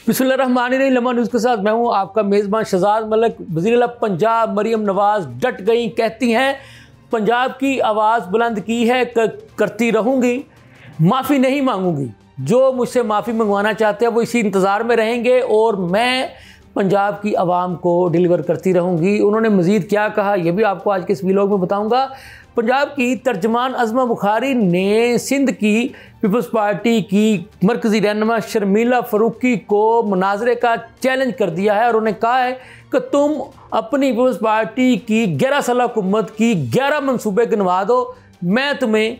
बिस्मिल्लाहिर्रहमानिर्रहीम। लम्हा न्यूज़ के साथ मैं हूं आपका मेज़बान शहजाद मलिक। वज़ीर-ए-आला पंजाब मरियम नवाज़ डट गई, कहती हैं पंजाब की आवाज़ बुलंद की है, करती रहूँगी, माफ़ी नहीं मांगूंगी। जो मुझसे माफ़ी मंगवाना चाहते हैं वो इसी इंतज़ार में रहेंगे और मैं पंजाब की आवाम को डिलीवर करती रहूँगी। उन्होंने मज़ीद क्या कहा ये भी आपको आज के इस वीलॉग में बताऊँगा। पंजाब की तर्जमान अज़मा बुखारी ने सिंध की पीपल्स पार्टी की मरकज़ी रहनुमा शर्मिला फ़ारूकी को मुनाज़रे का चैलेंज कर दिया है और उन्हें कहा है कि तुम अपनी पीपल्स पार्टी की 11 साल हुकूमत की 11 मनसूबे गिनवा दो, मैं तुम्हें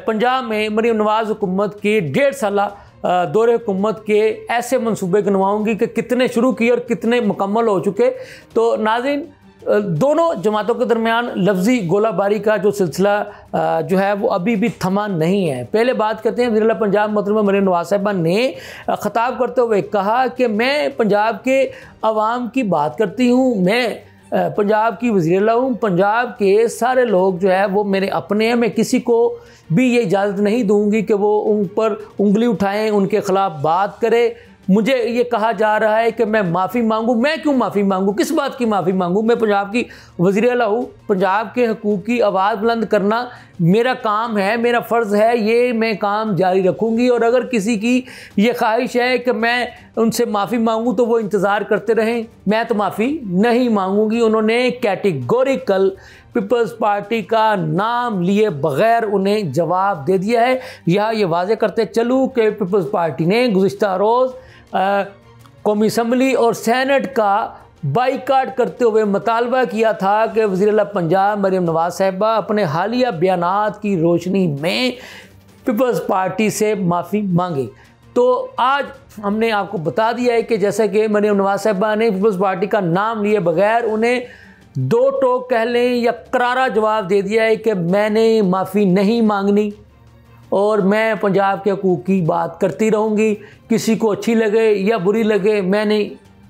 पंजाब में मरियम नवाज़ हुकूमत के 1.5 साल दौरे हुकूमत के ऐसे मनसूबे गिनवाऊँगी कि कितने शुरू किए और कितने मुकम्मल हो चुके। तो नाज़रीन, दोनों जमातों के दरमियान लफ्ज़ी गोलाबारी का जो सिलसिला जो है वो अभी भी थमा नहीं है। पहले बात करते हैं वज़ीर-ए-आला पंजाब मोहतरमा मरियम नवाज़ साहिबा ने ख़िताब करते हुए कहा कि मैं पंजाब के अवाम की बात करती हूँ, मैं पंजाब की वज़ीर-ए-आला हूँ, पंजाब के सारे लोग जो है वो मेरे अपने हैं, मैं किसी को भी ये इजाज़त नहीं दूँगी कि वो उन पर उंगली उठाएँ, उनके ख़िलाफ़ बात करें। मुझे ये कहा जा रहा है कि मैं माफ़ी मांगूं, मैं क्यों माफ़ी मांगूं, किस बात की माफ़ी मांगूं? मैं पंजाब की वज़ीर-ए-आला हूँ, पंजाब के हकूक़ की आवाज़ बुलंद करना मेरा काम है, मेरा फ़र्ज़ है, ये मैं काम जारी रखूँगी। और अगर किसी की ये ख्वाहिश है कि मैं उनसे माफ़ी मांगूं तो वो इंतज़ार करते रहें, मैं तो माफ़ी नहीं मांगूंगी। उन्होंने कैटेगोरिकल पीपल्स पार्टी का नाम लिए बग़ैर उन्हें जवाब दे दिया है। यहाँ ये वाज़े करते चलूँ कि पीपल्स पार्टी ने गुज़िश्ता रोज़ कौमी असम्बली और सेनेट का बाइकाट करते हुए मुतालबा किया था कि वज़ीर-ए-आला पंजाब मरियम नवाज़ साहिबा अपने हालिया बयानात की रोशनी में पीपल्स पार्टी से माफ़ी मांगे। तो आज हमने आपको बता दिया है कि जैसे कि मरियम नवाज़ साहिबा ने पीपल्स पार्टी का नाम लिए बगैर उन्हें दो टोक कह लें या करारा जवाब दे दिया है कि मैंने माफ़ी नहीं मांगनी और मैं पंजाब के हकूक़ की बात करती रहूँगी। किसी को अच्छी लगे या बुरी लगे, मैंने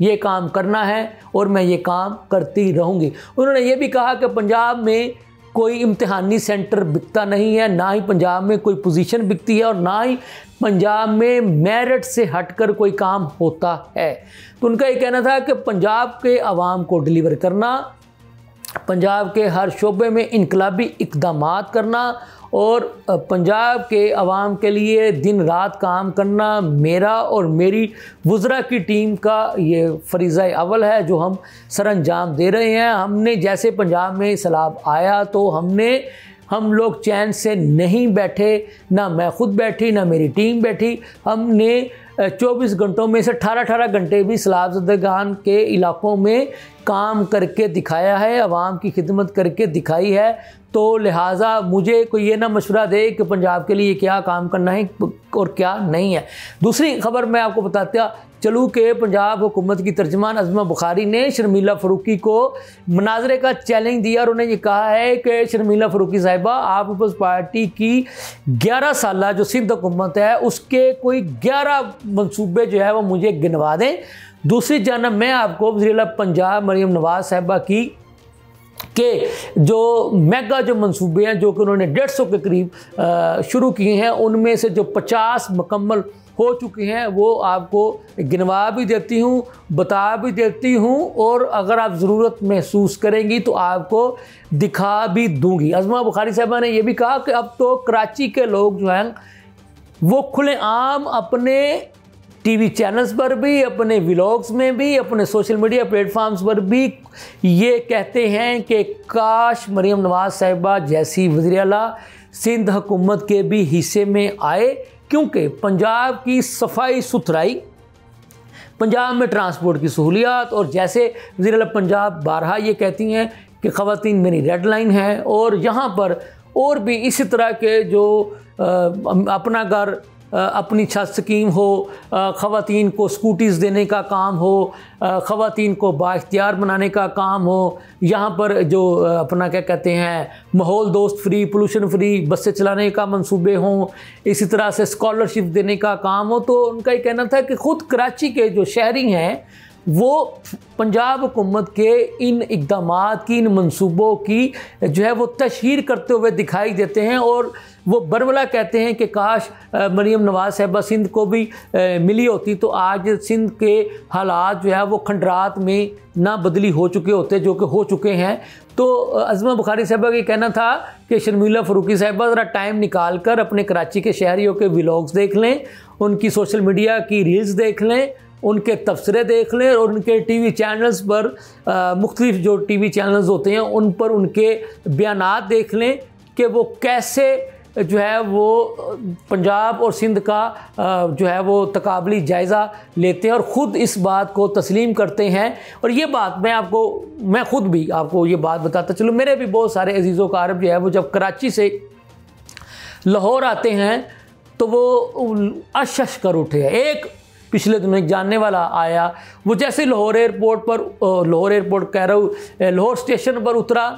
ये काम करना है और मैं ये काम करती रहूँगी। उन्होंने ये भी कहा कि पंजाब में कोई इम्तिहानी सेंटर बिकता नहीं है, ना ही पंजाब में कोई पोजीशन बिकती है और ना ही पंजाब में मेरिट से हटकर कोई काम होता है। तो उनका ये कहना था कि पंजाब के आवाम को डिलीवर करना, पंजाब के हर शोबे में इनकलाबी इक़दामात करना और पंजाब के अवाम के लिए दिन रात काम करना मेरा और मेरी वज़रा की टीम का ये फ़रीज़ा अव्वल है जो हम सर अंजाम दे रहे हैं। हमने जैसे पंजाब में सैलाब आया तो हम लोग चैन से नहीं बैठे, ना मैं ख़ुद बैठी ना मेरी टीम बैठी। हमने 24 घंटों में से 18 घंटे भी सैलाबज़दगान के इलाकों में काम करके दिखाया है, आवाम की खिदमत करके दिखाई है। तो लिहाजा मुझे कोई ये ना मशवरा दे कि पंजाब के लिए क्या काम करना है और क्या नहीं है। दूसरी खबर मैं आपको बताता चलूँ कि पंजाब हुकूमत की तर्जमान अज़मा बुखारी ने शर्मिला फ़ारूकी को मुनाज़रे का चैलेंज दिया और उन्हें ये कहा है कि शर्मिला फ़ारूकी साहिबा, आप पीपल्स पार्टी की 11 साल जो सिंध हुकूमत है उसके कोई 11 मनसूबे जो है वो मुझे गिनवा दें। दूसरी जानब मैं आपको वज़ीर-ए-आला पंजाब मरियम नवाज़ साहिबा की के जो मेगा जो मंसूबे हैं जो कि उन्होंने 150 के करीब शुरू किए हैं, उनमें से जो 50 मुकम्मल हो चुके हैं वो आपको गिनवा भी देती हूँ, बता भी देती हूँ और अगर आप ज़रूरत महसूस करेंगी तो आपको दिखा भी दूँगी। अज़मा बुखारी साहिबा ने यह भी कहा कि अब तो कराची के लोग जो हैं वो खुलेआम अपने टीवी चैनल्स पर भी, अपने व्लॉग्स में भी, अपने सोशल मीडिया प्लेटफॉर्म्स पर भी ये कहते हैं कि काश मरियम नवाज़ साहिबा जैसी वज़ीर-ए-आला सिंध हुकूमत के भी हिस्से में आए, क्योंकि पंजाब की सफाई सुथराई, पंजाब में ट्रांसपोर्ट की सहूलियात और जैसे वज़ीर-ए-आला पंजाब बारहा ये कहती हैं कि ख़वातीन मेरी रेड लाइन है और यहाँ पर और भी इसी तरह के जो अपना घर अपनी छत स्कीम हो, ख़वातीन को स्कूटीज़ देने का काम हो, ख़वातीन को बाइख्तियार बनाने का काम हो, यहाँ पर जो अपना क्या कहते हैं माहौल दोस्त फ्री, पोल्यूशन फ्री बसें चलाने का मंसूबे हों, इसी तरह से स्कॉलरशिप देने का काम हो। तो उनका ये कहना था कि ख़ुद कराची के जो शहरी हैं वो पंजाब हुकूमत के इन इक़दामात की, इन मंसूबों की जो है वो तशहीर करते हुए दिखाई देते हैं। और वो बरवला कहते हैं कि काश मरीम नवाज़ साहिबा सिंध को भी मिली होती तो आज सिंध के हालात जो है वो खंडरात में ना बदली हो चुके होते, जो कि हो चुके हैं। तो अज़मा बुखारी साहिबा का कहना था कि शर्मिला फ़रूकी साहिबा ज़रा टाइम निकाल कर अपने कराची के शहरियों के व्लॉग्स देख लें, उनकी सोशल मीडिया की रील्स देख लें, उनके तबसरे देख लें और उनके टीवी चैनल्स पर मुख्तलिफ जो टीवी चैनल्स होते हैं उन पर उनके बयानात देख लें कि वो कैसे जो है वो पंजाब और सिंध का जो है वो तकाबली जायज़ा लेते हैं और ख़ुद इस बात को तस्लीम करते हैं। और ये बात मैं ख़ुद भी आपको ये बात बताता चलो, मेरे भी बहुत सारे अजीज़ों का अरब जो है वो जब कराची से लाहौर आते हैं तो वो अश कर उठे हैं। एक पिछले दिनों एक जानने वाला आया, वो जैसे लाहौर एयरपोर्ट कह रहा हूँ लाहौर स्टेशन पर उतरा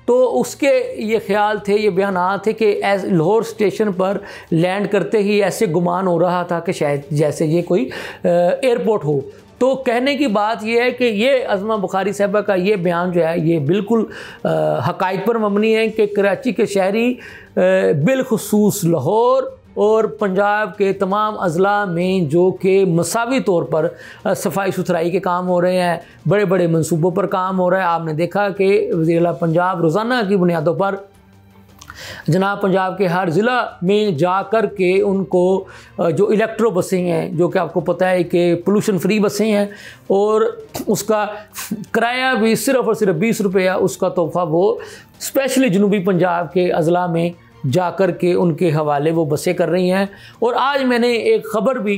तो उसके ये ख्याल थे, ये बयान थे कि लाहौर स्टेशन पर लैंड करते ही ऐसे गुमान हो रहा था कि शायद जैसे ये कोई एयरपोर्ट हो। तो कहने की बात यह है कि ये अज़मा बुखारी साहिबा का ये बयान जो है ये बिल्कुल हक़ाइक़ पर मबनी है कि कराची के शहरी बिलखुसूस लाहौर और पंजाब के तमाम अज़ला में जो कि मसावी तौर पर सफाई सुथराई के काम हो रहे हैं, बड़े बड़े मंसूबों पर काम हो रहा है। आपने देखा कि वज़ीर-ए-आला पंजाब रोज़ाना की बुनियादों पर जनाब पंजाब के हर ज़िला में जा कर के उनको जो इलेक्ट्रो बसें हैं, जो कि आपको पता है कि पोल्यूशन फ्री बसें हैं और उसका किराया भी सिर्फ़ और सिर्फ 20 रुपया उसका तोहफ़ा वो स्पेशली जनूबी पंजाब के अज़ला में जाकर के उनके हवाले वो बसें कर रही हैं। और आज मैंने एक ख़बर भी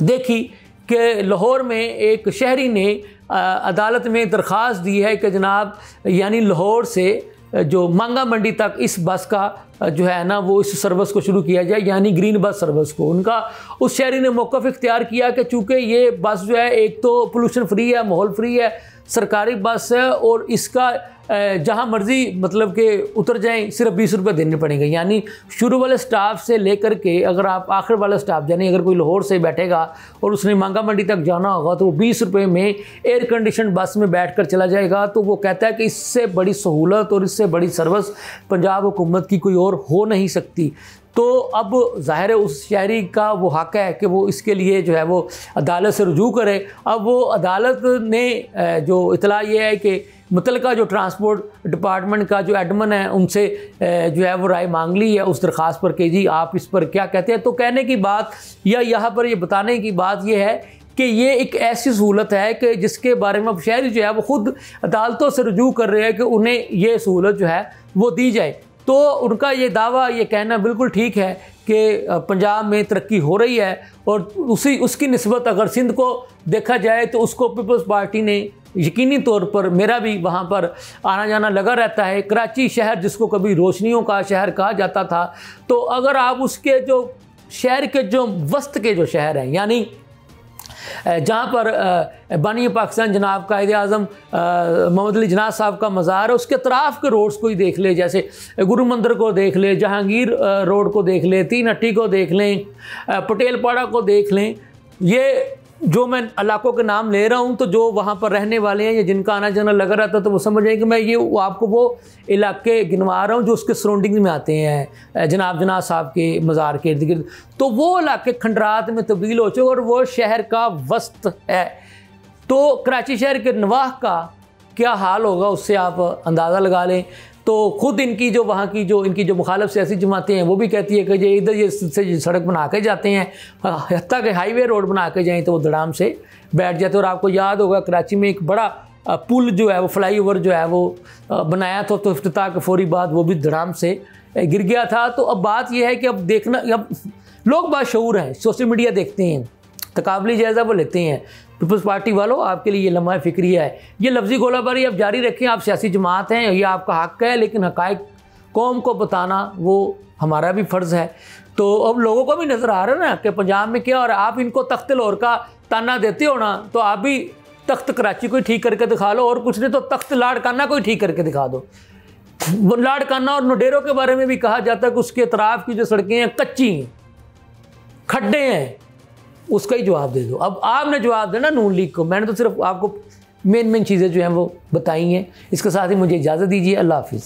देखी कि लाहौर में एक शहरी ने अदालत में दरख्वास्त दी है कि जनाब यानी लाहौर से जो मांगा मंडी तक इस बस का जो है ना वो इस सर्विस को शुरू किया जाए, यानी ग्रीन बस सर्विस को। उनका उस शहरी ने मौक़िफ़ इख्तियार किया कि चूँकि ये बस जो है एक तो पोल्यूशन फ्री है, माहौल फ्री है, सरकारी बस है और इसका जहाँ मर्ज़ी मतलब कि उतर जाएं सिर्फ 20 रुपये देने पड़ेंगे। यानी शुरू वाले स्टाफ से लेकर के अगर आप आखिर वाला स्टाफ यानी अगर कोई लाहौर से बैठेगा और उसने मांगा मंडी तक जाना होगा तो वो 20 रुपये में एयर कंडीशन बस में बैठ कर चला जाएगा। तो वो कहता है कि इससे बड़ी सहूलत और इससे बड़ी सर्विस पंजाब हुकूमत की कोई और हो नहीं सकती। तो अब ज़ाहिर है उस शहरी का वो हक़ है कि वो इसके लिए जो है वो अदालत से रुजू करे। अब वो अदालत ने जो इतला ये है कि मुतलका जो ट्रांसपोर्ट डिपार्टमेंट का जो एडमिन है उनसे जो है वो राय मांग ली है उस दरख्वास्त पर कि जी आप इस पर क्या कहते हैं। तो कहने की बात या यहाँ पर ये बताने की बात ये है कि ये एक ऐसी सहूलत है कि जिसके बारे में शहरी जो है वो ख़ुद अदालतों से रुजू कर रहे हैं कि उन्हें ये सहूलत जो है वो दी जाए। तो उनका ये दावा ये कहना बिल्कुल ठीक है कि पंजाब में तरक्की हो रही है और उसकी निस्बत अगर सिंध को देखा जाए तो उसको पीपल्स पार्टी ने यकीनी तौर पर, मेरा भी वहाँ पर आना जाना लगा रहता है। कराची शहर जिसको कभी रोशनियों का शहर कहा जाता था, तो अगर आप उसके जो शहर के जो वस्त के जो शहर हैं यानी जहाँ पर बानी पाकिस्तान जनाब कायदे आज़म मोहम्मद अली जिन्ना साहब का मज़ार है, उसके अतराफ़ के रोड्स को ही देख ले, जैसे गुरु मंदिर को देख ले, जहांगीर रोड को देख ले, तीन हट्टी को देख लें, पटेल पाड़ा को देख लें। ये जो मैं इलाकों के नाम ले रहा हूँ तो जो वहाँ पर रहने वाले हैं या जिनका आना जाना लगा रहता है तो वो समझ रहे हैं कि मैं ये आपको वो इलाके गिनवा रहा हूँ जो उसके सराउंडिंग में आते हैं जनाब जिन्ना साहब के मज़ार के इर्द गिर्द। तो वो इलाके खंडरात में तब्दील हो चुके और वो शहर का वस्त है। तो कराची शहर के नवाह का क्या हाल होगा उससे आप अंदाज़ा लगा लें। तो ख़ुद इनकी जो वहाँ की जो इनकी जो मुखालिफ सियासी जमातें हैं वो भी कहती है कि ये इधर ये से सड़क बना के जाते हैं, हत्ता के हाईवे रोड बना के जाएँ तो वो धड़ाम से बैठ जाते। और आपको याद होगा कराची में एक बड़ा पुल जो है वो फ्लाईओवर जो है वो बनाया था तो इफ्तिताह के फौरी बाद वो भी धड़ाम से गिर गया था। तो अब बात यह है कि अब देखना, अब लोग बाशऊर हैं, सोशल मीडिया देखते हैं, तकाबली जायज़ा वो लेते हैं। पीपल्स पार्टी वालों आपके लिए ये लम्हा फ़िक्रिया है, ये लफ्ज़ी गोलाबारी आप जारी रखें, आप सियासी जमात हैं, ये आपका हक़ है, लेकिन हक़ाइक़ कौम को बताना वो हमारा भी फ़र्ज़ है। तो अब लोगों को भी नज़र आ रहा है ना कि पंजाब में क्या, और आप इनको तख्त लाहौर का ताना देते हो ना, तो आप भी तख्त कराची को ठीक करके दिखा लो, और कुछ नहीं तो तख्त लाड़काना को ठीक करके दिखा दो। लाड़काना और नोडेरों के बारे में भी कहा जाता है कि उसके अतराफ़ की जो सड़कें हैं कच्ची हैं, खड्डे हैं, उसका ही जवाब दे दो। अब आपने जवाब देना नून लीग को, मैंने तो सिर्फ आपको मेन चीज़ें जो हैं वो बताई हैं। इसके साथ ही मुझे इजाज़त दीजिए, अल्लाह हाफिज़।